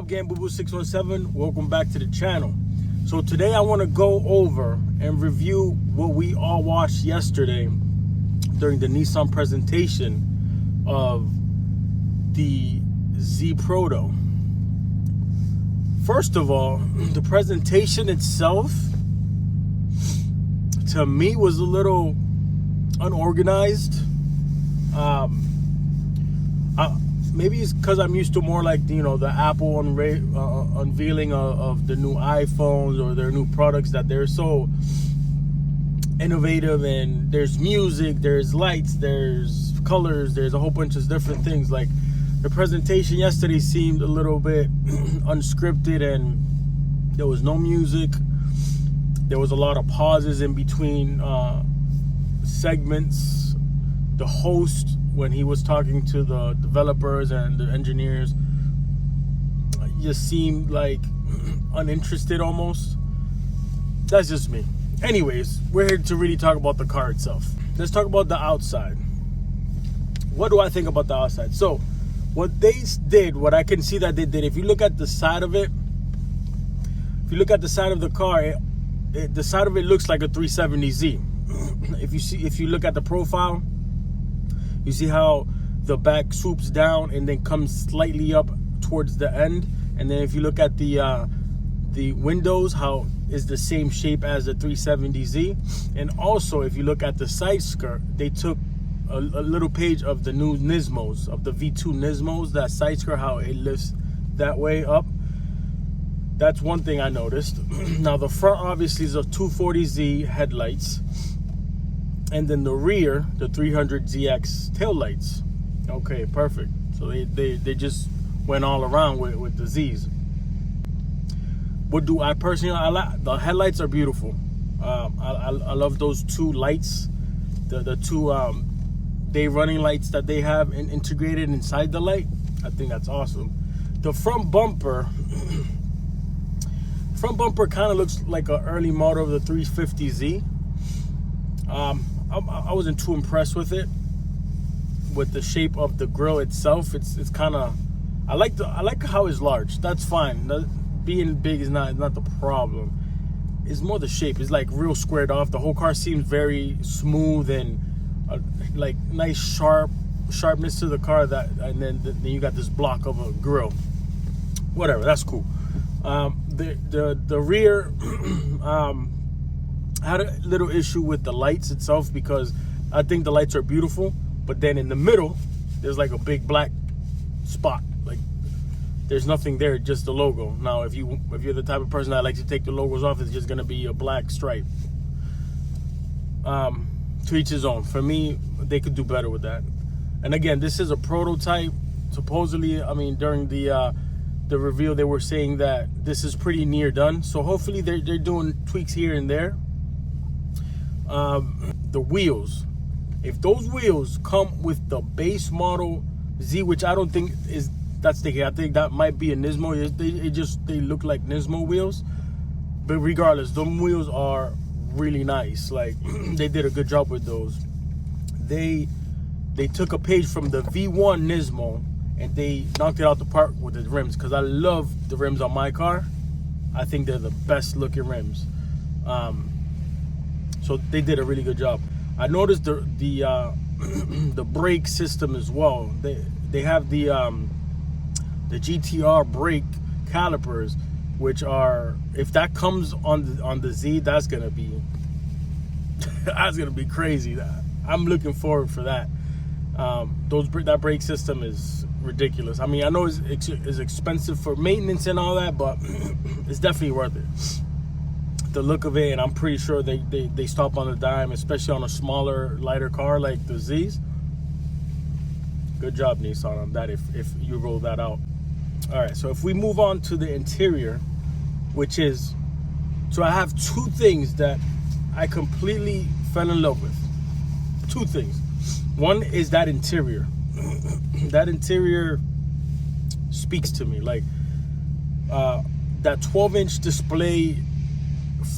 up, Game Boo Boo 617? Welcome back to the channel. So today I want to go over and review what we all watched yesterday during the Nissan presentation of the Z Proto. First of all, the presentation itself to me was a little unorganized. Maybe it's because I'm used to more like, you know, the Apple unveiling of the new iPhones or their new products, that they're so innovative, and there's music, there's lights, there's colors, there's a whole bunch of different things. Like the presentation yesterday seemed a little bit unscripted, and there was no music. There was a lot of pauses in between segments. The host, when he was talking to the developers and the engineers, just seemed like uninterested almost. That's just me. Anyways, we're here to really talk about the car itself. Let's talk about the outside. What do I think about the outside? So what they did, what I can see that they did, if you look at the side of it, if you look at the side of the car, the side of it looks like a 370Z. If you look at the profile, you see how the back swoops down and then comes slightly up towards the end. And then if you look at the windows, how is the same shape as the 370Z. And also, if you look at the side skirt, they took a little page of the new Nismos, of the V2 Nismos, that side skirt, how it lifts that way up. That's one thing I noticed. Now the front obviously is a 240Z headlights. And then the rear, the 300ZX taillights. Okay, perfect. So they just went all around with the Z's. What do I personally, I like? The headlights are beautiful. I love those two lights, the two day running lights that they have integrated inside the light. I think that's awesome. The front bumper kind of looks like an early model of the 350Z. I wasn't too impressed with it, with the shape of the grille itself. It's kind of, I like how it's large. That's fine. Being big is not the problem. It's more the shape. It's like real squared off. The whole car seems very smooth and like nice sharpness to the car. And then you got this block of a grille. Whatever, that's cool. The rear. I had a little issue with the lights itself, because I think the lights are beautiful, but then in the middle there's like a big black spot. Like there's nothing there, just the logo. Now if you're the type of person that likes to take the logos off, it's just gonna be a black stripe. To each his own. For me, they could do better with that. And again, this is a prototype. Supposedly, I mean, during the reveal, they were saying that this is pretty near done. So hopefully they're doing tweaks here and there. The wheels, if those wheels come with the base model Z, which I don't think that's the case. I think that might be a Nismo. They look like Nismo wheels, but regardless, those wheels are really nice. Like they did a good job with those. They took a page from the V1 Nismo and they knocked it out the park with the rims, because I love the rims on my car. I think they're the best looking rims. So they did a really good job. I noticed the the brake system as well. They have the GTR brake calipers, which are, if that comes on the Z, that's gonna be crazy. I'm looking forward for that. That brake system is ridiculous. I mean, I know it's expensive for maintenance and all that, but it's definitely worth it. The look of it, and I'm pretty sure they stop on a dime, especially on a smaller, lighter car like the Z's. Good job, Nissan, on that, if you roll that out. All right, so if we move on to the interior, which is, so I have two things that I completely fell in love with. Two things. One is that interior. That interior speaks to me. Like that 12-inch display.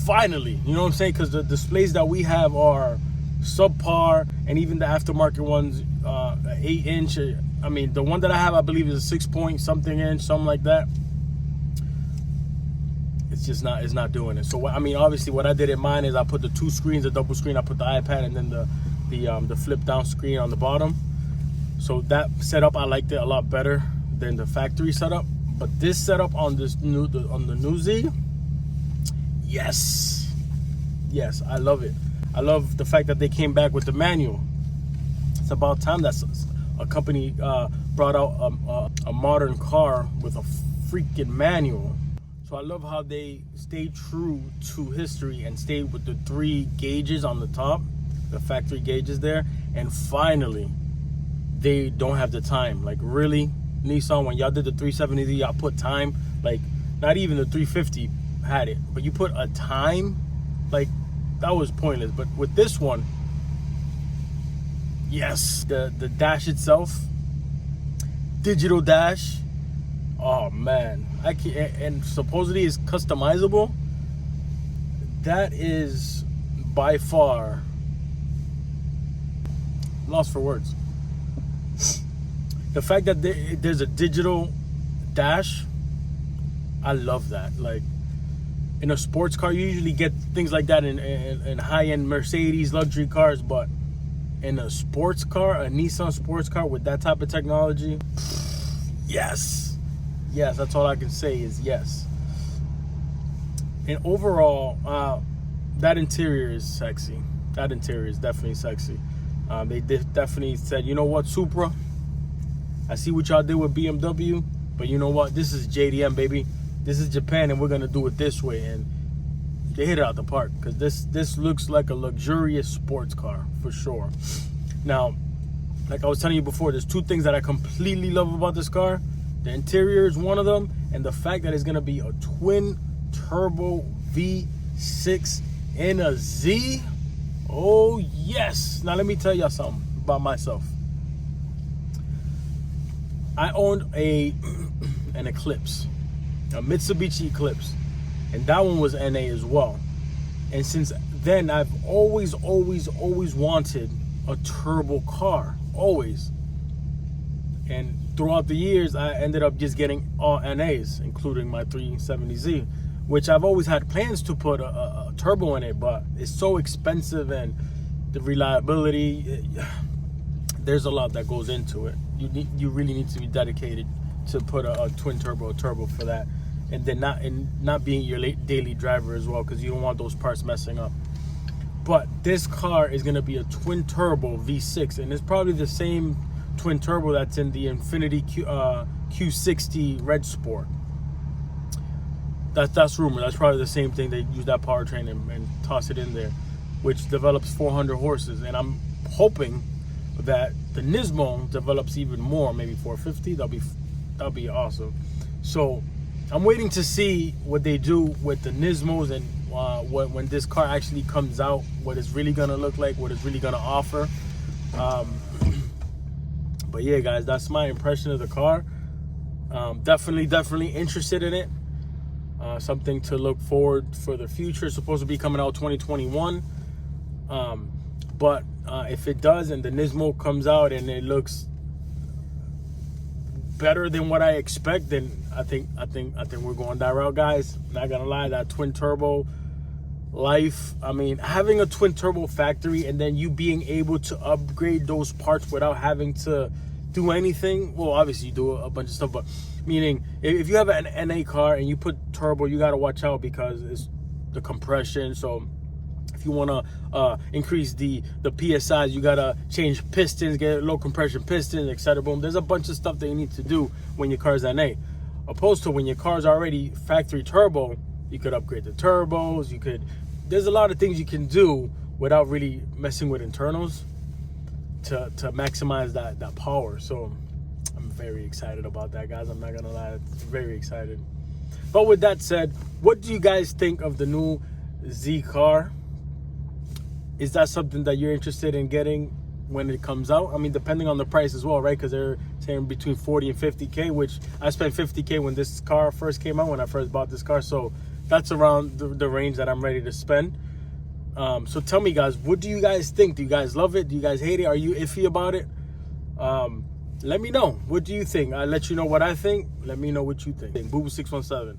Finally, you know what I'm saying? Because the displays that we have are subpar, and even the aftermarket ones, 8-inch. I mean, the one that I have, I believe, is a 6 point something inch, something like that. just not, it's not doing it. So I mean, obviously what I did in mine is I put the 2 screens, the double screen. I put the iPad and then the flip down screen on the bottom. So that setup, I liked it a lot better than the factory setup. But this setup on the new Z, yes, I love it. I love the fact that they came back with the manual. It's about time that a company brought out a modern car with a freaking manual. So I love how they stay true to history and stay with the 3 gauges on the top, the factory gauges there. And finally, they don't have the time. Like, really, Nissan, when y'all did the 370Z, y'all put time. Like, not even the 350 had it, but you put a time. Like, that was pointless. But with this one, yes, the dash itself, digital dash. Oh man, I can, and supposedly it's customizable. That is by far, lost for words. The fact that there's a digital dash, I love that. Like, in a sports car, you usually get things like that in high-end Mercedes luxury cars, but in a sports car, a Nissan sports car with that type of technology, yes, that's all I can say is yes. And overall, that interior is sexy. That interior is definitely sexy. They definitely said, you know what, Supra, I see what y'all did with BMW, but you know what, this is JDM, baby. This is Japan, and we're gonna do it this way. And they hit it out the park, because this looks like a luxurious sports car for sure. Now, like I was telling you before, there's 2 things that I completely love about this car. The interior is one of them, and the fact that it's gonna be a twin turbo V6 in a Z. Oh yes. Now let me tell y'all something about myself. I owned an Eclipse, a Mitsubishi Eclipse, and that one was NA as well. And since then, I've always wanted a turbo car, always. And throughout the years, I ended up just getting all NAs, including my 370Z, which I've always had plans to put a turbo in it, but it's so expensive, and the reliability, there's a lot that goes into it. You really need to be dedicated to put a twin turbo for that, and then not being your daily driver as well, because you don't want those parts messing up. But this car is going to be a twin turbo V6, and it's probably the same twin turbo that's in the Infiniti Q60 Red Sport. That's rumor. That's probably the same thing. They use that powertrain and toss it in there, which develops 400 horses. And I'm hoping that the Nismo develops even more, maybe 450. That'll be awesome. So I'm waiting to see what they do with the Nismos, and when this car actually comes out, what it's really gonna look like, what it's really gonna offer. But yeah, guys, that's my impression of the car. Definitely interested in it. Something to look forward for the future. It's supposed to be coming out 2021. But if it does, and the Nismo comes out and it looks better than what I expect, then I think we're going that route, guys. Not gonna lie, that twin turbo life. I mean, having a twin turbo factory and then you being able to upgrade those parts without having to do anything. Well, obviously you do a bunch of stuff, but meaning if you have an NA car and you put turbo, you got to watch out because it's the compression. So if you want to increase the PSIs, you got to change pistons, get low compression pistons, etc. Boom. There's a bunch of stuff that you need to do when your car's NA. Opposed to when your car's already factory turbo, you could upgrade the turbos. There's a lot of things you can do without really messing with internals to maximize that power. So I'm very excited about that, guys. I'm not gonna lie, it's very excited. But with that said, what do you guys think of the new Z car? Is that something that you're interested in getting when it comes out? I mean, depending on the price as well, right? Because they're saying between 40 and 50K, which I spent 50K when this car first came out, when I first bought this car. So that's around the range that I'm ready to spend. So tell me, guys, what do you guys think? Do you guys love it? Do you guys hate it? Are you iffy about it? Let me know. What do you think? I'll let you know what I think. Let me know what you think. Boo 617.